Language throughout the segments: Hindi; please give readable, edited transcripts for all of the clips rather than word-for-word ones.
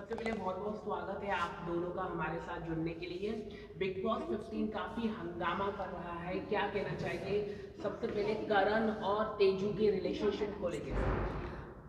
सबसे पहले बहुत बहुत स्वागत है आप दोनों का हमारे साथ जुड़ने के लिए। बिग बॉस 15 काफ़ी हंगामा कर रहा है, क्या कहना चाहिए सबसे पहले करण और तेजू के रिलेशनशिप को लेकर?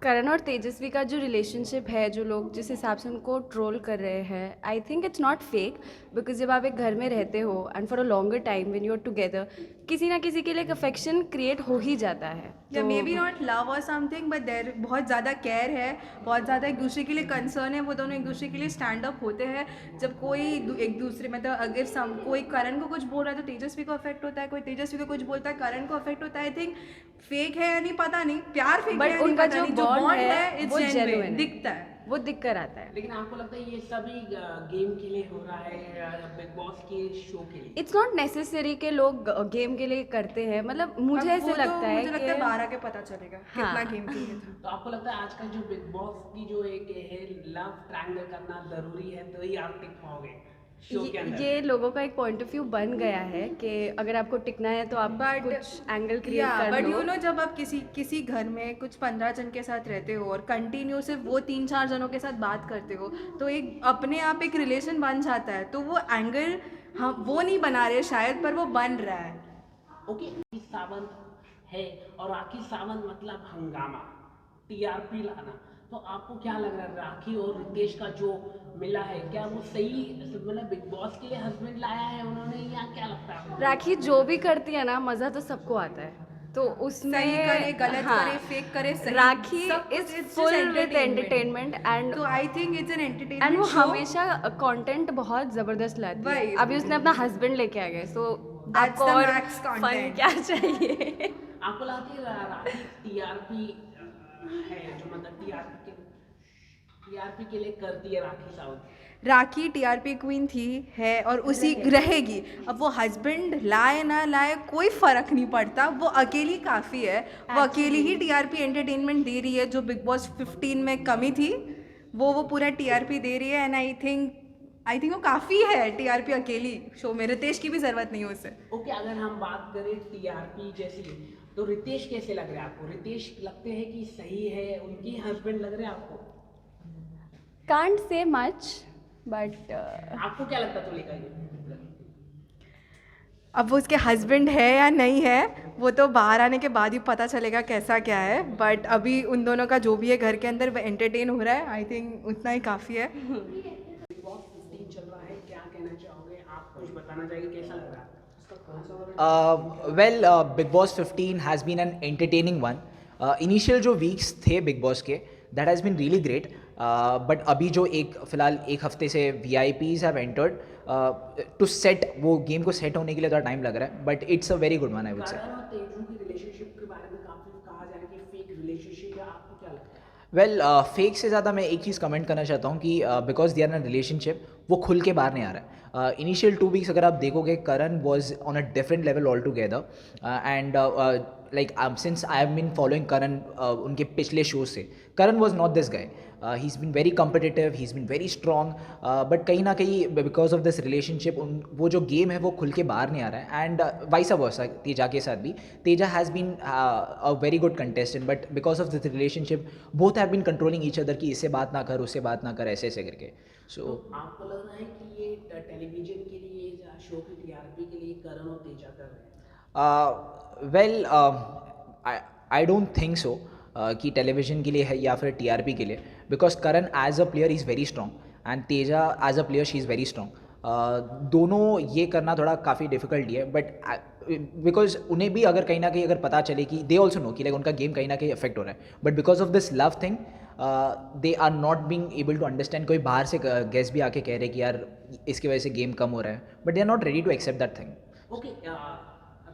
करण और तेजस्वी का जो रिलेशनशिप है, जो लोग जिस हिसाब से उनको ट्रोल कर रहे हैं, I think it's not fake. Because जब आप एक घर में रहते हो and for a longer time when you are together, किसी ना किसी के लिए एक अफेक्शन क्रिएट हो ही जाता है। या तो मे बी नॉट लव और समथिंग बट देर बहुत ज़्यादा केयर है, बहुत ज़्यादा एक दूसरे के लिए कंसर्न है। वो दोनों एक दूसरे के लिए स्टैंड अप होते हैं। जब कोई एक दूसरे मतलब अगर कोई करण को कुछ बोल रहा है तो तेजस्वी को अफेक्ट होता है, कोई तेजस्वी को कुछ बोलता है करण को अफेक्ट होता है। आई थिंक फेक है या नहीं पता नहीं, प्यार फेक है बट या नहीं उनका पता जो नहीं, जो बॉन्ड बॉन्ड है है इट्स वो जेन्युइन जेन्युइन है, दिखता है। वो दिख कर आता है। लेकिन आपको लगता है ये सभी गेम के लिए हो रहा है, बिग बॉस के शो के लिए? इट्स नॉट नेसेसरी कि लोग गेम के लिए करते हैं। मतलब मुझे अब ऐसे वो तो लगता है मुझे लगता है कि 12 के पता चलेगा हाँ कितना गेम के लिए था। तो आपको लगता है आजकल जो बिग बॉस की जो एक है लव ट्रायंगल करना जरूरी है, तो ही आप टिक पाओगे शो के अंदर? ये लोगों का एक पॉइंट ऑफ व्यू बन गया है कि अगर आपको टिकना है तो आप बट कुछ एंगल या क्रिएट कर बट लो। यू नो जब आप किसी किसी घर में कुछ 15 जन के साथ रहते हो और कंटिन्यू सिर्फ वो 3-4 जनों के साथ बात करते हो तो एक अपने आप एक रिलेशन बन जाता है। तो वो एंगल हम वो नहीं बना रहे शायद, पर वो बन रहा है। ओके, राखी सावंत है और राखी सावंत मतलब हंगामा, टीआरपी लाना। तो आपको क्या लग रहा है राखी और रितेश का जो मिला है, क्या वो सही मतलब बिग बॉस के लिए हस्बैंड लाया है उन्होंने, या क्या लगता है आपको? राखी जो भी करती है ना, मज़ा तो सबको आता है। तो सही करे उसमें गलत हाँ, करे फेक करे सही राखी सब कुछ is it's just full with entertainment. Entertainment and तो I think it's an and entertainment वो शो। हमेशा कंटेंट बहुत ज़बरदस्त लाती है। वही अभी उसने अपना हस्बैंड लेके आ गया, सो दैट्स आपको द और मैक्स फन कंटेंट। क्या चाहिए? आपको लगता है राखी टीआरपी है, जो मतलब टीआरपी के लिए करती है राखी सावंत? राखी टीआरपी क्वीन थी है और उसी रहेगी। अब वो हस्बैंड लाए ना लाए कोई फ़र्क नहीं पड़ता, वो अकेली काफ़ी है। वो अकेली ही Actually, टीआरपी एंटरटेनमेंट दे रही है। जो बिग बॉस 15 में कमी थी वो पूरा टीआरपी दे रही है। एंड आई थिंक वो काफ़ी है टीआरपी अकेली शो में। रितेश की भी ज़रूरत नहीं है उसे। ओके, अगर हम बात करें टीआरपी जैसी, तो रितेश कैसे लग रहे हैं आपको? रितेश लगते हैं कि सही है, उनकी हस्बैंड लग रहे हैं आपको? can't say much, but आपको क्या लगता है तो लेकर ये? अब वो उसके हस्बैंड है या नहीं है वो तो बाहर आने के बाद ही पता चलेगा कैसा क्या है। बट अभी उन दोनों का जो भी है घर के अंदर वो एंटरटेन हो रहा है। आई थिंक उतना ही काफ़ी है। बिग बॉस 15 चल रहा है, क्या कहना चाहोगे आप? कुछ बताना चाहिए, कैसा लग रहा है? उसका कौन सा वाला? Big Boss 15 has been an entertaining one. Initial जो वीक्स थे बिग बॉस के, that has been really great. But अभी जो फिलहाल एक हफ्ते से VIPs have entered to set वो गेम को सेट होने के लिए थोड़ा टाइम लग रहा है, but it's a very good one I would say. Karan और तेजू की रिलेशनशिप के बारे में काफी कहा जा रहा है कि फेक रिलेशनशिप है, आपको क्या लगता है? वेल फेक से ज़्यादा मैं एक चीज़ कमेंट करना चाहता हूँ कि because they are in relationship वो खुल के बाहर नहीं आ रहा है. इनिशियल 2 वीक्स अगर आप देखोगे Karan was on a different level all together and like since I have been following Karan उनके पिछले शोज से. Karan was not this guy. He is been very competitive, he is been very strong, but कहीं ना कहीं बिकॉज ऑफ दिस रिलेशनशिप वो जो गेम है वो खुल के बाहर नहीं आ रहा है. एंड वाइसा वर्सा तेजा के साथ भी. Teja has been a very good contestant, but because of this relationship both have been controlling each other कि इससे बात ना कर उससे बात ना कर ऐसे ऐसे करके. तो सो आपको लग रहा है कि ये टेलीविजन के लिए या शो की टीआरपी के लिए करण और तेजा कर रहे हैं? Well I don't think so कि टेलीविजन के लिए है या फिर टीआरपी के लिए, because Karan as a player is very strong and Teja as a player she is very strong. दोनों ये करना थोड़ा काफ़ी डिफिकल्ट ही है, बट बिकॉज उन्हें भी अगर कहीं ना कहीं अगर पता चले कि दे ऑल्सो नो कि लाइक उनका गेम कहीं ना कहीं अफेक्ट हो रहा है, but because of this love thing they are not being able to understand. कोई बाहर से गेस्ट भी आके कह रहे कि यार इसकी वजह से गेम कम हो रहा है, but they are not ready to accept that thing. Okay,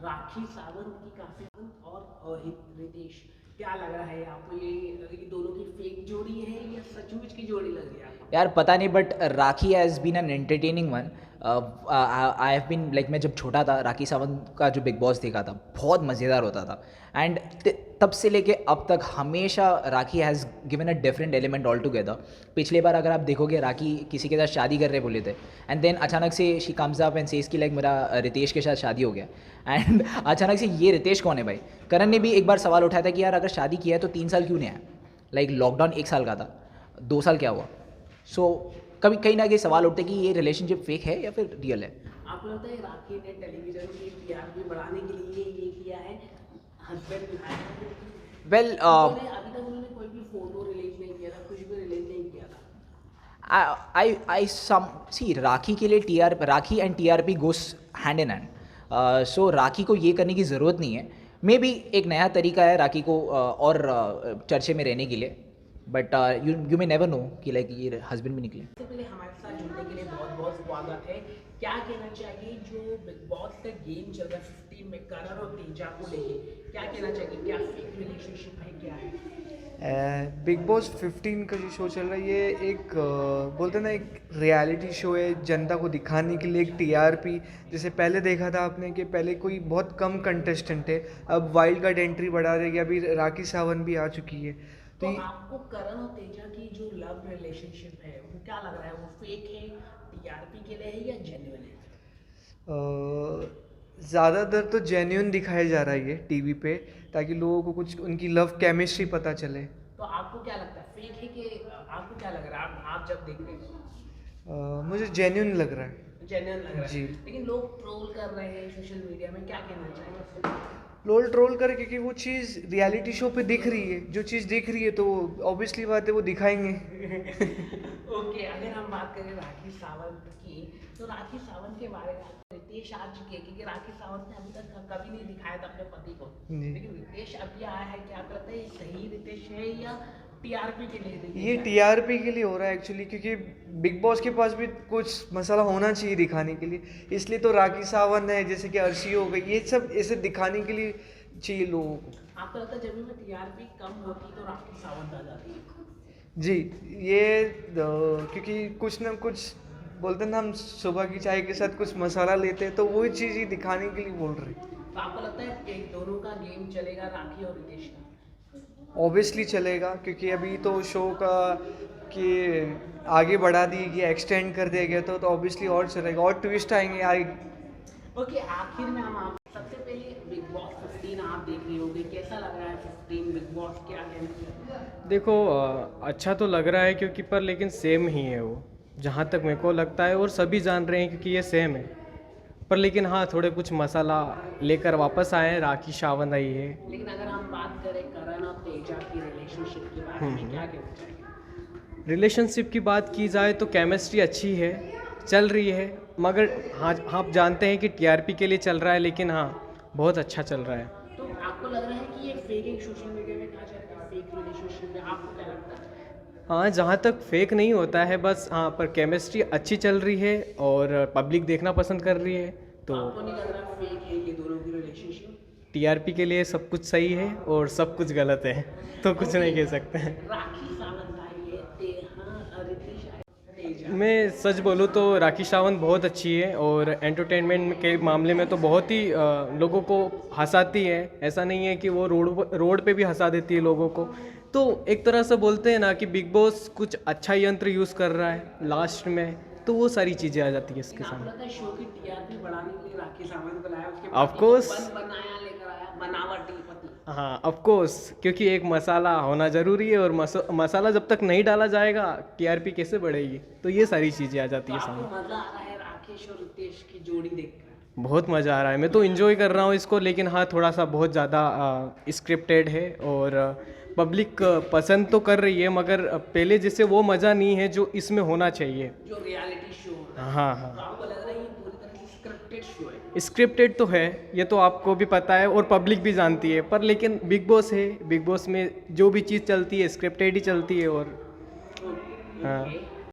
Rakhi Sawant की काफी और रितेश, क्या लग रहा है आपको? ये दोनों की फेक जोड़ी है या सचमुच की जोड़ी लग रही है आपको? यार पता नहीं, but Rakhi has been an entertaining one. I have been like मैं जब छोटा था राखी सावंत का जो बिग बॉस देखा था बहुत मज़ेदार होता था. एंड तब से लेके अब तक हमेशा Rakhi has given a different element all together. पिछले बार अगर आप देखोगे राखी किसी के साथ शादी कर रहे बोले थे, एंड देन अचानक से she comes up and says कि लाइक मेरा रितेश के साथ शादी हो गया. एंड अचानक से ये रितेश कौन है भाई? करण ने भी एक बार सवाल उठाया था कि यार अगर शादी किया है तो 3 साल क्यों नहीं आया? लाइक लॉकडाउन 1 साल का था, 2 साल क्या हुआ? सो कभी कहीं ना कहीं सवाल उठते कि ये रिलेशनशिप फेक है या फिर रियल है. आपको लगता है राखी ने टेलीविजन की टीआरपी बढ़ाने के लिए ये किया है, हस्बैंड दिखाया? वेल अभी तक उन्होंने कोई भी फोटो रिलीज नहीं किया था, कुछ भी रिलीज नहीं किया था। आई सम सी राखी के लिए Rakhi and TRP goes hand in hand. So Rakhi को ये करने की ज़रूरत नहीं है. मे बी एक नया तरीका है राखी को और चर्चे में रहने के लिए, but you may never know कि लाइक ये हस्बैंड भी निकले. सबसे पहले हमारे साथ जुड़ने के लिए बहुत बहुत स्वागत है। क्या कहना चाहिए जो बिग बॉस का गेम चल रहा है 15 में करण और तेजा को लेके, क्या कहना चाहिए? क्या फेक रिलेशनशिप है, क्या है? बिग बॉस 15 का जो शो चल रहा है ये एक बोलते हैं ना एक रियलिटी शो है जनता को दिखाने के लिए, एक टीआरपी. जैसे पहले देखा था आपने कि पहले कोई बहुत कम कंटेस्टेंट है, अब वाइल्ड कार्ड एंट्री बढ़ा देगी, अभी राखी सावंत भी आ चुकी है. तो आपको करण और तेजा की जो लव रिलेशनशिप है वो क्या लग रहा है, वो फेक है, टीआरपी के लिए है या जेन्युइन है? ज़्यादातर तो जेन्युइन दिखाया जा रहा है ये टीवी पे, ताकि लोगों को कुछ उनकी लव केमिस्ट्री पता चले. तो आपको क्या लगता है, फेक है कि आपको क्या लग रहा है आप जब देख रहे हो? मुझे जेन्युइन लग रहा है. जेन्युइन लग रहा है जी. लेकिन लोग ट्रोल कर रहे हैं सोशल मीडिया में, क्या कहना चाहिए? लोग ट्रोल करे क्योंकि वो चीज़ रियलिटी शो पे दिख रही है, जो चीज़ दिख रही है तो ऑब्वियसली बात है वो दिखाएंगे. ओके, अगर हम बात करें राखी सावंत की, तो राखी सावंत के बारे में रितेश आ चुके हैं, क्योंकि राखी सावंत ने अभी तक कभी नहीं दिखाया था अपने पति को, जी. लेकिन रितेश अभी आया है. क्या आप लगता है ये सही रितेश है या टीआरपी के लिए रितेश ये है? टीआरपी के लिए हो रहा है एक्चुअली, क्योंकि बिग बॉस के पास भी कुछ मसाला होना चाहिए दिखाने के लिए, इसलिए तो राखी सावंत है, जैसे कि अर्शी हो गई, ये सब ऐसे दिखाने के लिए चाहिए लोगों को. आपको लगता है जब भी टीआरपी कम होती तो राखी सावंत आ जाती है? जी, ये क्योंकि कुछ ना कुछ बोलते हैं ना, हम सुबह की चाय के साथ कुछ मसाला लेते हैं, तो वही चीज़ ही दिखाने के लिए बोल रहे हैं. तो आपको लगता है कि दोनों का गेम चलेगा, राखी और रितेश का? ऑब्वियसली चलेगा, क्योंकि अभी तो शो का कि आगे बढ़ा दी गया, एक्सटेंड कर दिया गया, तो ऑब्वियसली और चलेगा और ट्विस्ट आएंगे आगे. ओके, आखिर में हम आप सबसे पहले बिग बॉस 15 आप देख रहे होगे, कैसा लग रहा है 15 बिग बॉस, क्या कहना है? देखो अच्छा तो लग रहा है क्योंकि पर लेकिन सेम ही है वो, जहाँ तक मेरे को लगता है, और सभी जान रहे हैं क्योंकि ये सेम है. पर लेकिन हाँ, थोड़े कुछ मसाला लेकर वापस आए हैं, राखी सावंत आई है. लेकिन अगर हम बात करें करण और तेजा की रिलेशनशिप के बारे में, क्या कहना चाहिए? रिलेशनशिप की बात की जाए तो केमिस्ट्री अच्छी है, चल रही है, मगर हाँ आप जानते हैं कि टीआरपी के लिए चल रहा है, लेकिन हाँ बहुत अच्छा चल रहा है. तो आपको लग रहा है कि ये फेक एक सोशल मीडिया में कहा जाएगा फेक रिलेशनशिप है, आपको क्या लगता है? हाँ, जहाँ तक फेक नहीं होता है, बस हाँ पर केमिस्ट्री अच्छी चल रही है और पब्लिक देखना पसंद कर रही है, तो तो आपको नहीं लग रहा फेक है ये दोनों की रिलेशनशिप? टीआरपी के लिए सब कुछ सही है और सब कुछ गलत है, तो कुछ नहीं कह सकते हैं. राखी सावंत आई है, रितेश आई है, तेजा. मैं सच बोलूँ तो राखी सावंत बहुत अच्छी है और एंटरटेनमेंट के मामले में तो बहुत ही लोगों को हंसाती है. ऐसा नहीं है कि वो रोड पे भी हंसा देती है लोगों को. तो एक तरह से बोलते हैं ना कि बिग बॉस कुछ अच्छा यंत्र यूज़ कर रहा है लास्ट में, तो वो सारी चीज़ें आ जाती है इसके आपको सामने. लगता है शो की टीआरपी बढ़ाने के लिए राखी सावंत को लाया, उसके Of course. बनाया लेकर आया बनावटी पति? हाँ ऑफ कोर्स, क्योंकि एक मसाला होना ज़रूरी है और मसाला जब तक नहीं डाला जाएगा टीआरपी कैसे बढ़ेगी, तो ये सारी चीज़ें आ जाती तो है आपको सामने. मजा आ रहा है राकेश और रितेश की जोड़ी देखकर? बहुत मज़ा आ रहा है, मैं तो इन्जॉय कर रहा हूँ इसको, लेकिन हाँ थोड़ा सा बहुत ज़्यादा स्क्रिप्टेड है और पब्लिक पसंद तो कर रही है, मगर पहले जैसे वो मज़ा नहीं है जो इसमें होना चाहिए. जो रियलिटी शो है, हाँ तो हाँ, आपको लग रहा है ये पूरी तरह से स्क्रिप्टेड शो है? स्क्रिप्टेड तो है, ये तो आपको भी पता है और पब्लिक भी जानती है, पर लेकिन बिग बॉस है, बिग बॉस में जो भी चीज़ चलती है स्क्रिप्टेड ही चलती है. और हाँ,